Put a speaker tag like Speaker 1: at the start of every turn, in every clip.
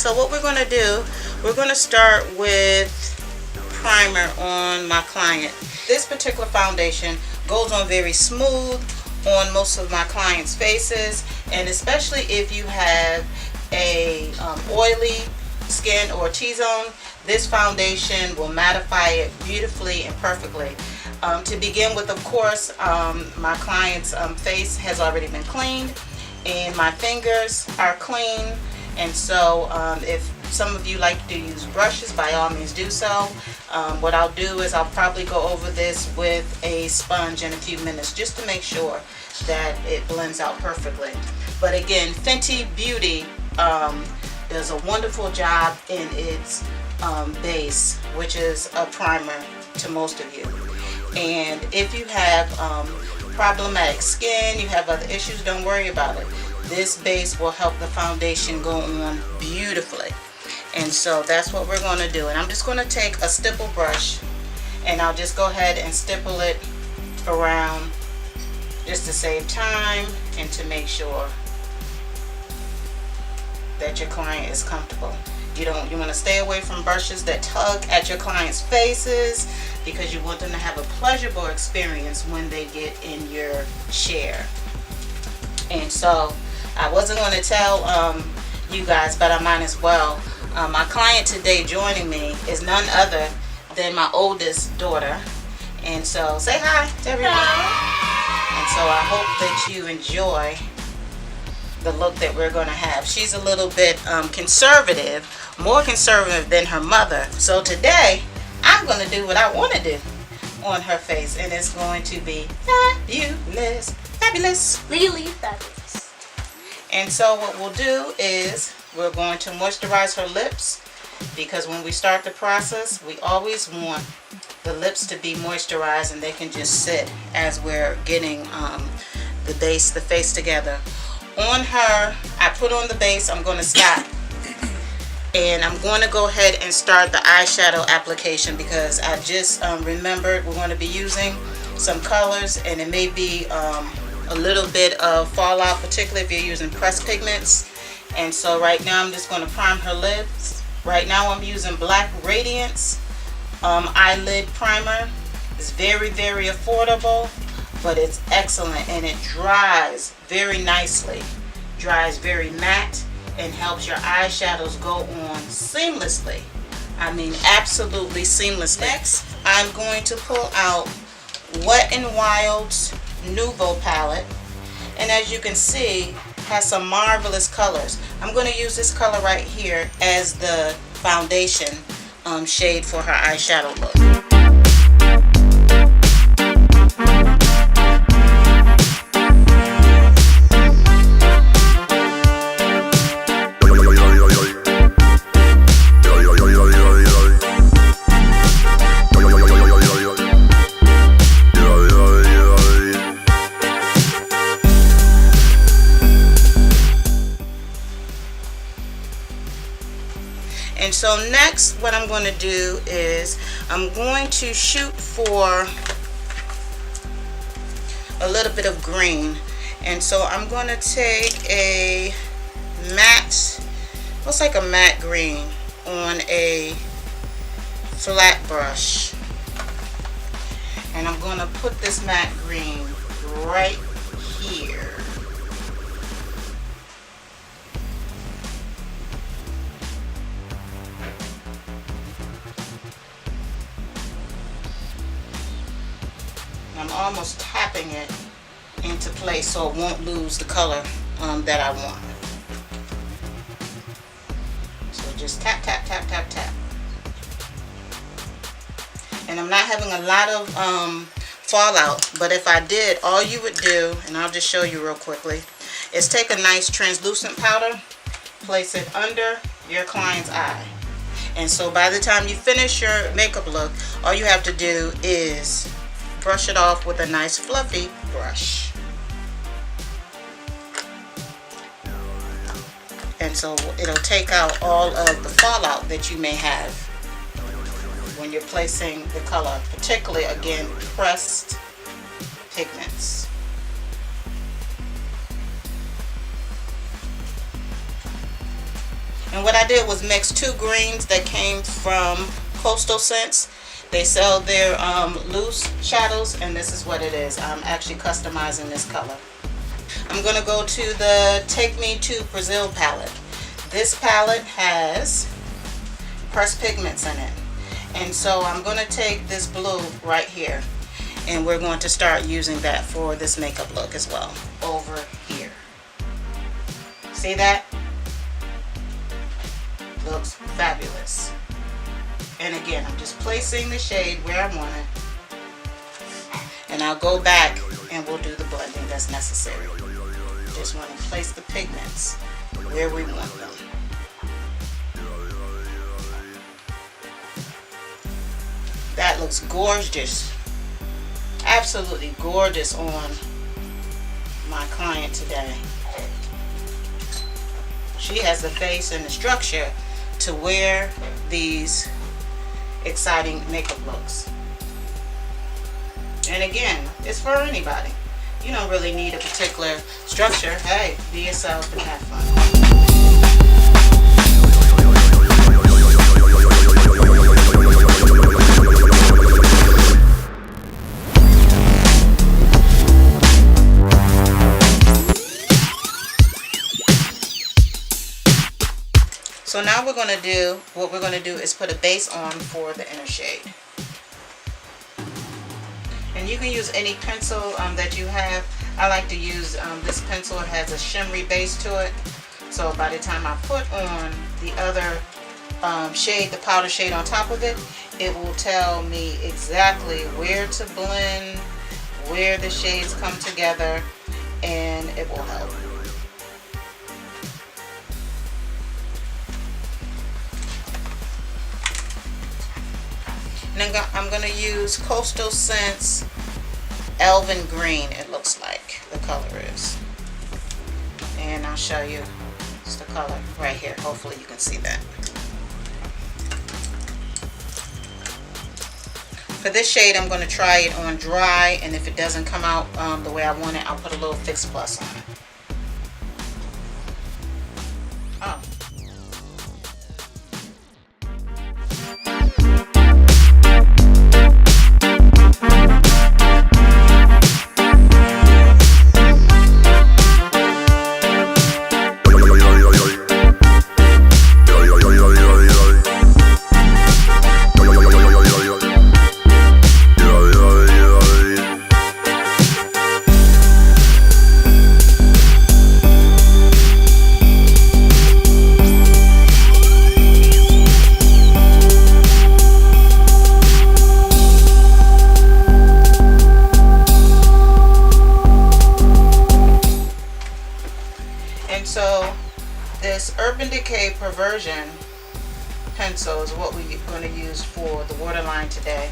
Speaker 1: so what we're going to do, we're going to start with primer on my client. This particular foundation goes on very smooth on most of my clients' faces, and especially if you have a oily skin or T-zone, this foundation will mattify it beautifully and perfectly. To begin with, of course, my client's face has already been cleaned and my fingers are clean, and so if some of you like to use brushes, by all means do so. What I'll do is I'll probably go over this with a sponge in a few minutes just to make sure that it blends out perfectly. But again, Fenty Beauty does a wonderful job in its base, which is a primer to most of you. And if you have problematic skin, you have other issues, don't worry about it. This base will help the foundation go on beautifully. And so that's what we're going to do. And I'm just going to take a stipple brush and I'll just go ahead and stipple it around just to save time and to make sure that your client is comfortable. You want to stay away from brushes that tug at your client's faces, because you want them to have a pleasurable experience when they get in your chair. And so I wasn't going to tell you guys, but I might as well. My client today joining me is none other than my oldest daughter. And so say hi to everyone. Hi. And so I hope that you enjoy the look that we're going to have. She's a little bit conservative, more conservative than her mother. So today I'm going to do what I want to do on her face, and it's going to be fabulous, fabulous,
Speaker 2: LeeLeeFabulous.
Speaker 1: And so what we'll do is we're going to moisturize her lips, because when we start the process, we always want the lips to be moisturized and they can just sit as we're getting the base, the face together. On her, I put on the base. I'm going to stop. And I'm going to go ahead and start the eyeshadow application, because I just remembered we're going to be using some colors, and it may be a little bit of fallout, particularly if you're using pressed pigments. And so right now I'm just going to prime her lips. Right now I'm using Black Radiance eyelid primer. It's very, very affordable, but it's excellent, and it dries very nicely, dries very matte, and helps your eyeshadows go on seamlessly. I mean, absolutely seamlessly. Next, I'm going to pull out Wet n Wild's Nouveau palette, and as you can see, has some marvelous colors. I'm going to use this color right here as the foundation shade for her eyeshadow look. And so next, what I'm going to do is I'm going to shoot for a little bit of green. And so I'm going to take a matte, looks like a matte green, on a flat brush. And I'm going to put this matte green right here. I'm almost tapping it into place so it won't lose the color that I want. So just tap, tap, tap, tap, tap. And I'm not having a lot of fallout, but if I did, all you would do, and I'll just show you real quickly, is take a nice translucent powder, place it under your client's eye. And so by the time you finish your makeup look, all you have to do is brush it off with a nice fluffy brush. And so it'll take out all of the fallout that you may have when you're placing the color, particularly, again, pressed pigments. And what I did was mix 2 greens that came from Coastal Scents. They sell their loose shadows, and this is what it is. I'm actually customizing this color. I'm going to go to the Take Me to Brazil palette. This palette has pressed pigments in it. And so I'm going to take this blue right here, and we're going to start using that for this makeup look as well. Over here. See that? Looks fabulous. And again, I'm just placing the shade where I want it. And I'll go back and we'll do the blending that's necessary. Just want to place the pigments where we want them. That looks gorgeous. Absolutely gorgeous on my client today. She has the face and the structure to wear these exciting makeup looks. And again, it's for anybody. You don't really need a particular structure. Hey, be yourself and have fun. So now what we're going to do is put a base on for the inner shade. And you can use any pencil that you have. I like to use this pencil. It has a shimmery base to it. So by the time I put on the other shade, the powder shade on top of it, it will tell me exactly where to blend, where the shades come together, and it will help. And I'm going to use Coastal Scents Elven Green, it looks like the color is. And I'll show you it's the color right here. Hopefully you can see that. For this shade, I'm going to try it on dry, and if it doesn't come out the way I want it, I'll put a little Fix Plus on it. Oh. Perversion pencil is what we're going to use for the waterline today,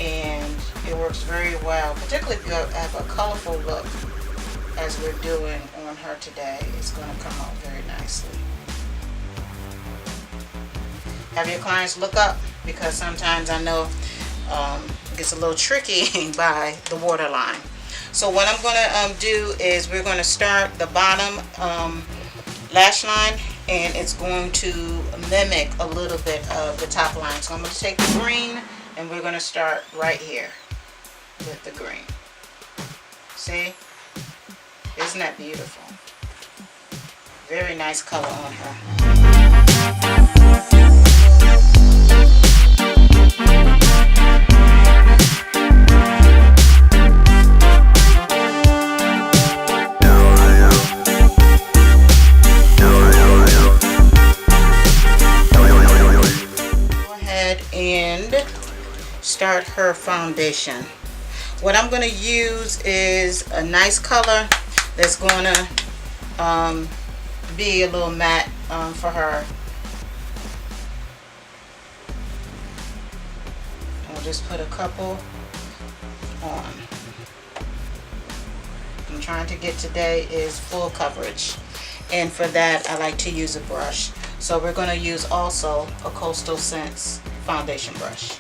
Speaker 1: and it works very well, particularly if you have a colorful look as we're doing on her today. It's going to come out very nicely. Have your clients look up, because sometimes I know it gets a little tricky by the waterline. So what I'm going to do is we're going to start the bottom lash line, and it's going to mimic a little bit of the top line. So I'm going to take the green, and we're going to start right here with the green. See? Isn't that beautiful? Very nice color on her. And start her foundation. What I'm going to use is a nice color that's going to be a little matte for her. I'll just put a couple on. I'm trying to get today is full coverage, and for that I like to use a brush. So we're going to use also a Coastal Scents foundation brush.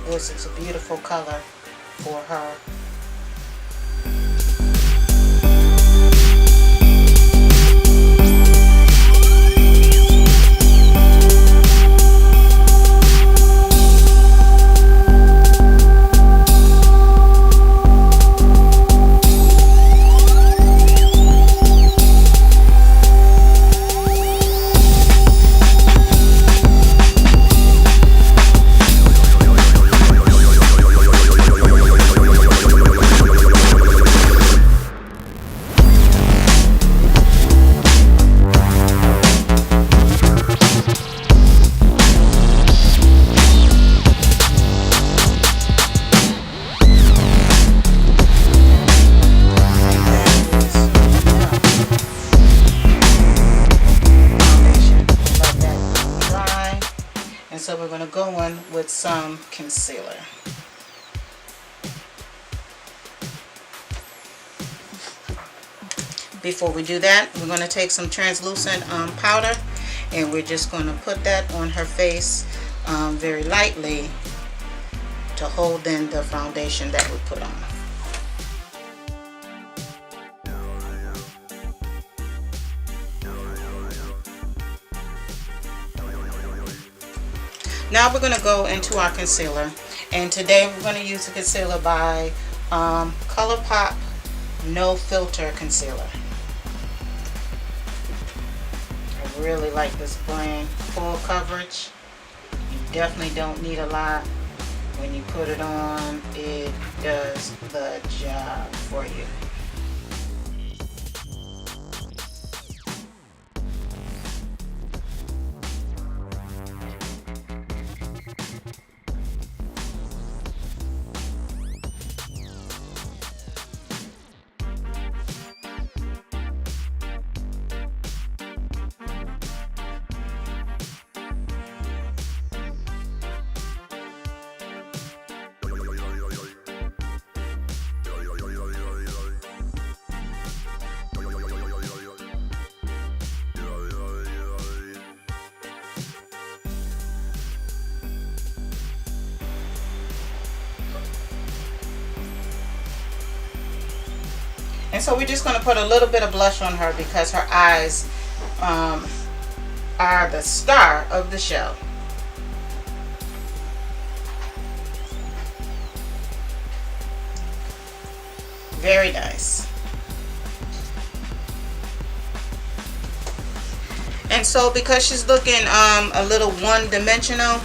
Speaker 1: This is a beautiful color for her. So we're going to go in with some concealer. Before we do that, we're going to take some translucent powder, and we're just going to put that on her face very lightly to hold in the foundation that we put on. Now we're going to go into our concealer, and today we're going to use the concealer by ColourPop No Filter Concealer. I really like this brand. Full coverage. You definitely don't need a lot. When you put it on, it does the job for you. And so we're just going to put a little bit of blush on her because her eyes are the star of the show. Very nice. And so because she's looking a little one-dimensional,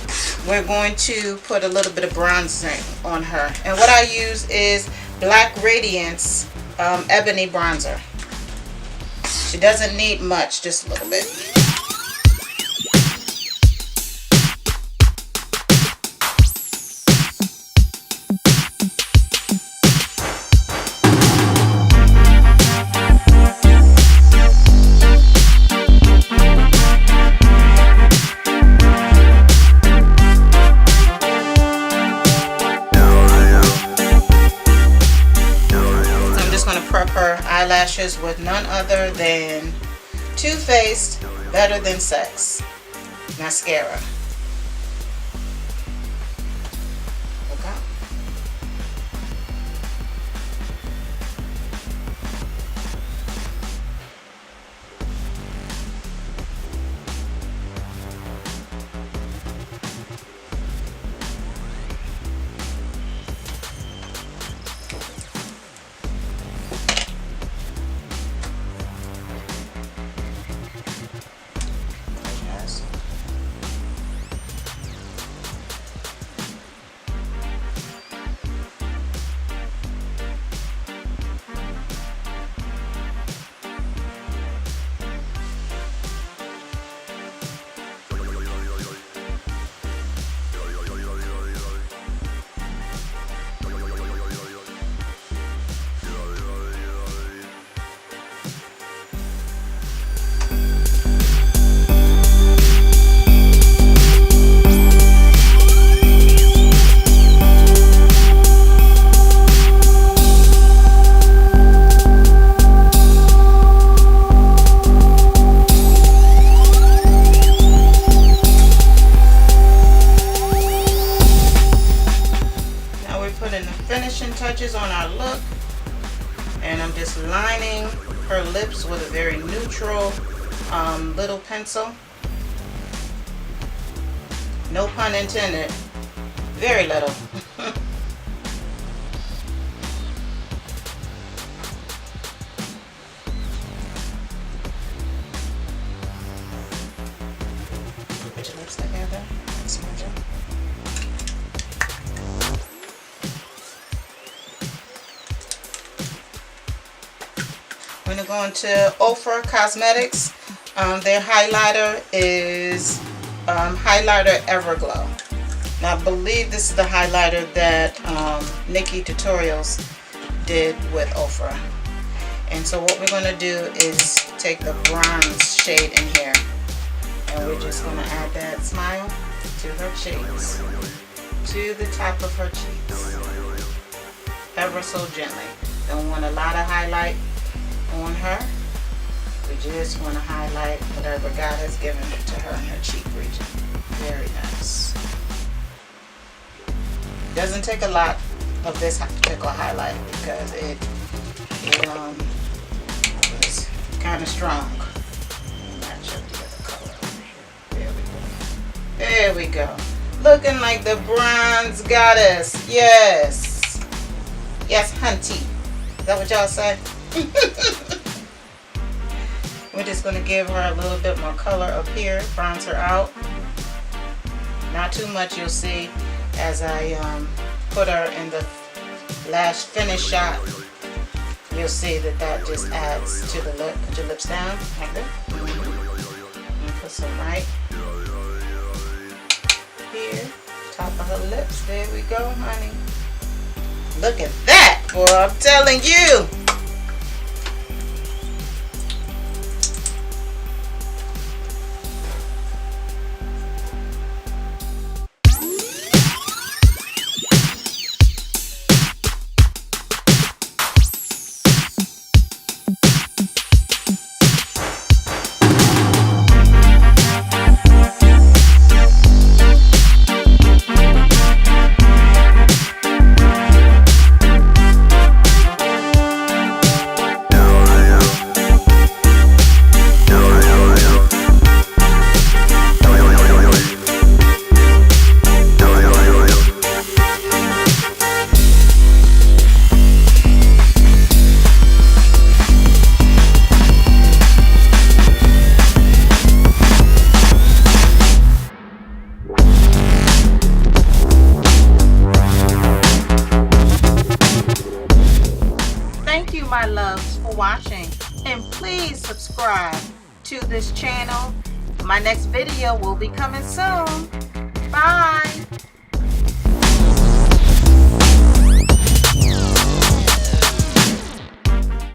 Speaker 1: we're going to put a little bit of bronzer on her. And what I use is Black Radiance Ebony Bronzer. She doesn't need much, just a little bit. Her eyelashes with none other than Too Faced Better Than Sex mascara. Okay. just lining her lips with a very neutral little pencil. No pun intended. Very little. Put your lips together. Smudge it. We're going to go into OFRA Cosmetics. Their highlighter is highlighter Everglow. Now I believe this is the highlighter that Nikki Tutorials did with OFRA. And so what we're going to do is take the bronze shade in here, and we're just going to add that smile to her cheeks, to the top of her cheeks, ever so gently. Don't want a lot of highlight on her. We just want to highlight whatever God has given to her in her cheek region. Very nice. Doesn't take a lot of this particular highlight because it is kind of strong. Match up the other color over here. There we go. There we go. Looking like the bronze goddess. Yes. Yes, hunty. Is that what y'all say? We're just going to give her a little bit more color up here, bronze her out. Not too much, you'll see as I put her in the lash finish shot. You'll see that that just adds to the lip. Put your lips down like that. And put some right here, top of her lips. There we go, honey. Look at that, boy, I'm telling you. My loves for watching, and please subscribe to this channel. My next video will be coming soon. Bye.